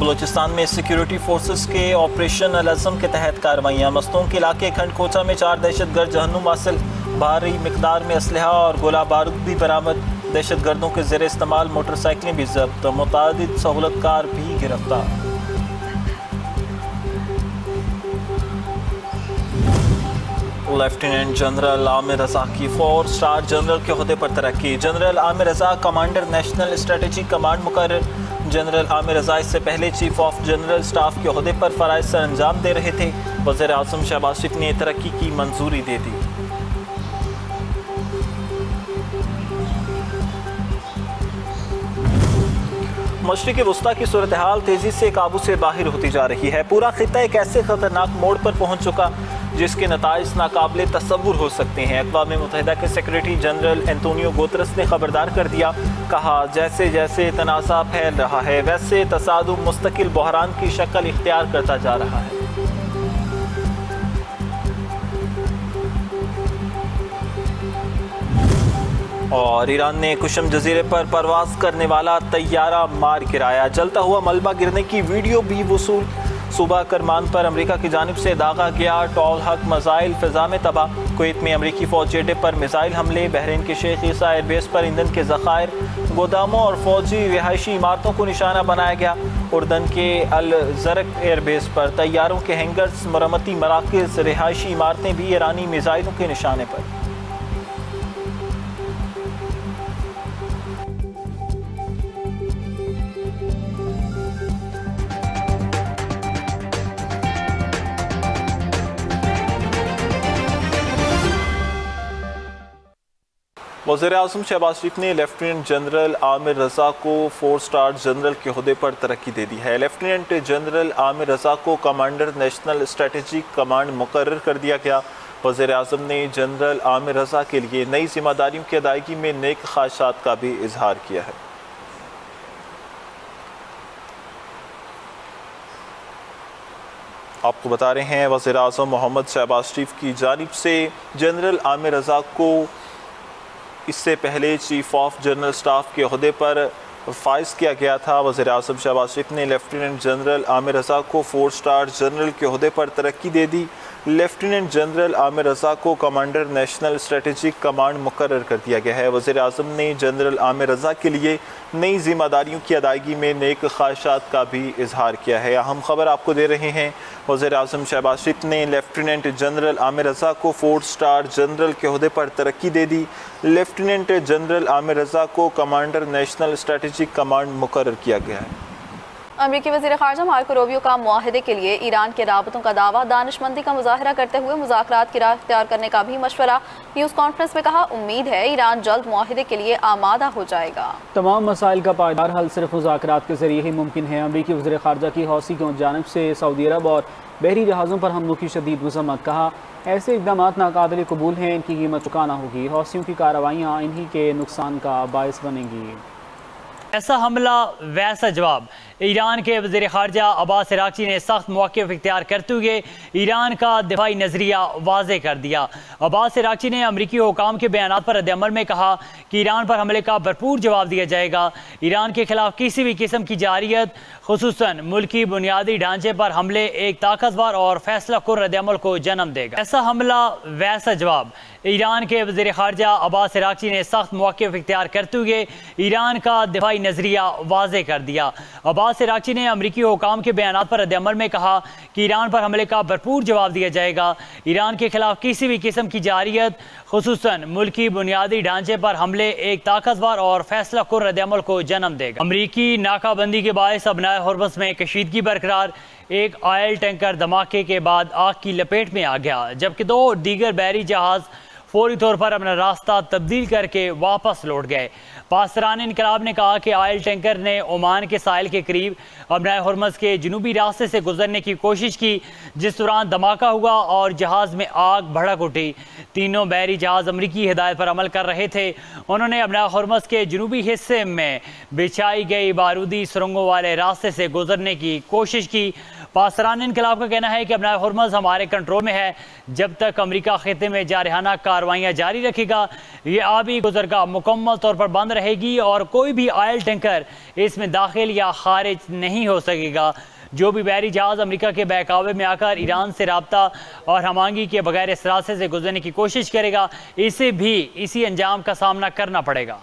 बलूचिस्तान में security forces के operation अल-अज़म के तहत कार्रवाइयाँ। मस्तूम के इलाके खंड कोचा में 4 दहशतगर्द जहन्नुम वासिल, भारी मिकदार में असलहा और गोला बारूद भी बरामद। दहशतगर्दों के ज़ेर इस्तेमाल मोटरसाइकिलें भी जब्त, मुतादिद सहूलतकार भी गिरफ्तार। लेफ्टिनेंट जनरल आमिर रज़ा की 4 स्टार जनरल के ओहदे पर तरक्की। जनरल आमिर रज़ा कमांडर नेशनल स्ट्रेटेजी कमांड मुकर्रर। जनरल आमिर रज़ा इससे पहले चीफ ऑफ जनरल स्टाफ के ओहदे पर फ़राइज़ सर अंजाम दे रहे थे। वज़ीर आज़म शहबाज शरीफ ने तरक्की की मंजूरी दे दी। मशरिक़ वस्ता की सूरत हाल तेज़ी से काबू से बाहर होती जा रही है। पूरा खित्ता एक ऐसे ख़तरनाक मोड़ पर पहुँच चुका जिसके नताइज नाकाबिले तसव्वुर हो सकते हैं। अक़वाम मुत्तहिदा के सेक्रेटरी जनरल एंटोनियो गुतेरेस ने खबरदार कर दिया, कहा जैसे जैसे तनाज़ा फैल रहा है वैसे तसादुम मुस्तकिल बहरान की शक्ल इख्तियार करता जा रहा है। और ईरान ने कुशम जजीरे पर परवाज करने वाला तैयारा मार गिराया। जलता हुआ मलबा गिरने की वीडियो भी वसूल। सूबा करमान पर अमेरिका की जानिब से दागा गया टॉल हक मिसाइल फिजा में तबाह। कुवैत में अमेरिकी फौजी अड्डे पर मिसाइल हमले। बहरीन के शेख ईसा एयरबेस पर ईंधन के ज़खायर, गोदामों और फौजी रिहायशी इमारतों को निशाना बनाया गया। उर्दन के अल ज़रक एयरबेस पर तैयारों के हैंगर्स, मरम्मती मराकज़, रिहायशी इमारतें भी ईरानी मिसाइलों के निशाने पर। वज़ीर आज़म शहबाज शरीफ ने लेफ्टिनेंट जनरल आमिर रज़ा को 4 स्टार जनरल के ओहदे पर तरक्की दे दी है। लेफ्टिनेंट जनरल आमिर रज़ा को कमांडर नेशनल स्ट्रेटेजिक कमांड मुकर्रर कर दिया गया। वज़ीर आज़म ने जनरल आमिर रज़ा के लिए नई जिम्मेदारियों की अदायगी में नेक ख्वाहिशात का भी इजहार किया है। आपको बता रहे हैं वज़ीर आज़म मोहम्मद शहबाज शरीफ की जानिब से जनरल आमिर रज़ा को इससे पहले चीफ ऑफ जनरल स्टाफ के ओहदे पर फाइज किया गया था। वज़ीर आज़म शहबाज शरीफ ने लेफ्टिनेंट जनरल आमिर रज़ा को 4 स्टार जनरल के ओहदे पर तरक्की दे दी। लेफ्टिनेंट जनरल आमिर रज़ा को कमांडर नेशनल स्ट्रेटेजिक कमांड मुकर्रर कर दिया गया है। वज़ीर आज़म ने जनरल आमिर रज़ा के लिए नई जिम्मेदारियों की अदायगी में नेक ख्वाहिशात का भी इजहार किया है। अहम खबर आपको दे रहे हैं, वज़ीर आज़म शहबाज शरीफ ने लेफ्टिनेंट जनरल आमिर रज़ा को 4 स्टार जनरल के ओहदे पर तरक्की दे दी। लेफ्टिनेंट जनरल आमिर रज़ा को कमांडर नेशनल स्ट्रेटेजिक कमांड मुकर्रर किया गया है। अमेरिकी वज़ीर ख़ारजा मार्को रूबियो का मुआहदे के लिए ईरान के राबतों का दावा, दानिशमंदी का मुजाहरा करते हुए मुज़ाकरात की राह इख्तियार करने का भी मशवरा। न्यूज़ कॉन्फ्रेंस में कहा, उम्मीद है ईरान जल्द मुआहदे के लिए आमादा हो जाएगा। तमाम मसाइल का पायदार हल सिर्फ मुज़ाकरात के जरिए ही मुमकिन है। अमेरिकी वज़ीर ख़ारजा की हौसी की जानिब से सऊदी अरब और बहरी जहाज़ों पर हमलों की शदीद मज़म्मत। कहा, ऐसे इक़दाम नाकाबिल कबूल हैं, इनकी कीमत चुकाना होगी। हौसियों की कार्रवाइयाँ इन्हीं के नुकसान का बायस बनेंगी। ऐसा हमला वैसा जवाब। ईरान के वज़ीर ख़ारजा अब्बास अराग़ची ने सख्त मौक़िफ़ इख्तियार करते हुए ईरान का दिफाई नज़रिया वाज़े कर दिया। अब्बास अराग़ची ने अमरीकी हुकाम के बयानात पर रद्द-ए-अमल में कहा कि ईरान पर हमले का भरपूर जवाब दिया जाएगा। ईरान के खिलाफ किसी भी किस्म की जारियत, खुसूसन मुल्की बुनियादी ढांचे पर हमले एक ताकतवर और फैसला कुन रद्द-ए-अमल को जन्म देगा। ऐसा हमला वैसा जवाब। ईरान के वज़ीर ख़ारजा अब्बास अराग़ची ने सख्त मौक़िफ़ इख्तियार करते हुए ईरान का दिफाई नज़रिया वाज़े कर दिया। अब्बास अराग़ची ने अमरीकी हुकाम के बयानात पर रद्द-ए-अमल में कहा कि ईरान पर हमले का भरपूर जवाब दिया जाएगा। ईरान के खिलाफ किसी भी किस्म की जारियत, खुसूसन मुल्की बुनियादी ढांचे पर हमले एक ताकतवर और फैसला कुन रद्द-ए-अमल को जन्म देगा। अमरीकी नाकाबंदी के बायस अपनाए हुर्मुज़ में कशीदगी बरकरार। एक ऑयल टैंकर धमाके के बाद आग की लपेट में आ गया, जबकि 2 दीगर बहरी जहाज़ फौरी तौर पर अपना रास्ता तब्दील करके वापस लौट गए। पासरान इनकलाब ने कहा कि ऑयल टैंकर ने ओमान के साहिल के करीब अपना हुर्मुज़ के जनूबी रास्ते से गुजरने की कोशिश की, जिस दौरान धमाका हुआ और जहाज़ में आग भड़क उठी। तीनों बहरी जहाज़ अमरीकी हिदायत पर अमल कर रहे थे। उन्होंने अपना हुर्मुज़ के जनूबी हिस्से में बिछाई गई बारूदी सुरंगों वाले रास्ते से गुजरने की कोशिश की। पासरान इनकलाब का कहना है कि अपना हुर्मज़ हमारे कंट्रोल में है। जब तक अमेरिका खिते में जारहाना कार्रवाइयाँ जारी रखेगा, ये आबी गुजरगाह मुकम्मल तौर पर बंद रहेगी और कोई भी ऑयल टैंकर इसमें दाखिल या खारिज नहीं हो सकेगा। जो भी बहरी जहाज़ अमेरिका के बहकावे में आकर ईरान से रब्ता और हमआहंगी के बगैर इस रास्ते से गुजरने की कोशिश करेगा, इसे भी इसी अंजाम का सामना करना पड़ेगा।